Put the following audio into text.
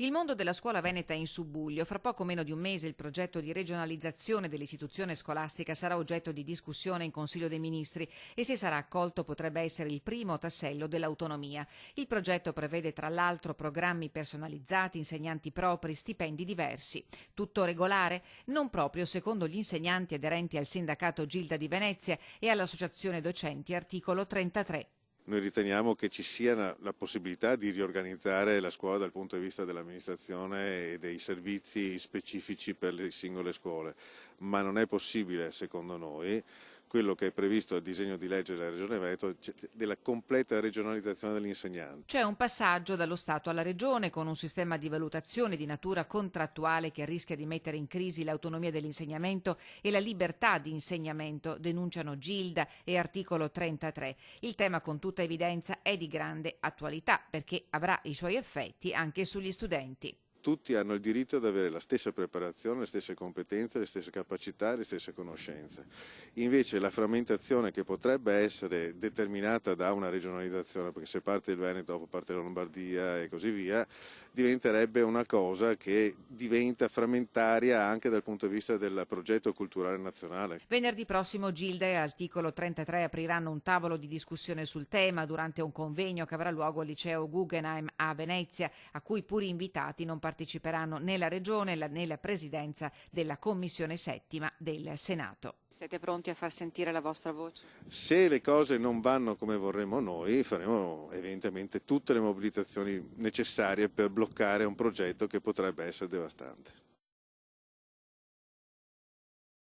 Il mondo della scuola veneta è in subbuglio. Fra poco meno di un mese il progetto di regionalizzazione dell'istituzione scolastica sarà oggetto di discussione in Consiglio dei Ministri e se sarà accolto potrebbe essere il primo tassello dell'autonomia. Il progetto prevede tra l'altro programmi personalizzati, insegnanti propri, stipendi diversi. Tutto regolare? Non proprio, secondo gli insegnanti aderenti al sindacato Gilda di Venezia e all'associazione docenti articolo 33. Noi riteniamo che ci sia la possibilità di riorganizzare la scuola dal punto di vista dell'amministrazione e dei servizi specifici per le singole scuole, ma non è possibile, secondo noi, quello che è previsto dal disegno di legge della Regione Veneto della completa regionalizzazione degli insegnanti. C'è un passaggio dallo Stato alla Regione con un sistema di valutazione di natura contrattuale che rischia di mettere in crisi l'autonomia dell'insegnamento e la libertà di insegnamento, denunciano Gilda e articolo 33. Il tema con tutta evidenza è di grande attualità perché avrà i suoi effetti anche sugli studenti. Tutti hanno il diritto ad avere la stessa preparazione, le stesse competenze, le stesse capacità, le stesse conoscenze. Invece la frammentazione che potrebbe essere determinata da una regionalizzazione, perché se parte il Veneto, dopo parte la Lombardia e così via, diventerebbe una cosa che diventa frammentaria anche dal punto di vista del progetto culturale nazionale. Venerdì prossimo Gilda e articolo 33 apriranno un tavolo di discussione sul tema durante un convegno che avrà luogo al liceo Guggenheim a Venezia, a cui pur invitati non parteciperanno né la Regione né la Presidenza della Commissione settima del Senato. Siete pronti a far sentire la vostra voce? Se le cose non vanno come vorremmo noi, faremo evidentemente tutte le mobilitazioni necessarie per bloccare un progetto che potrebbe essere devastante.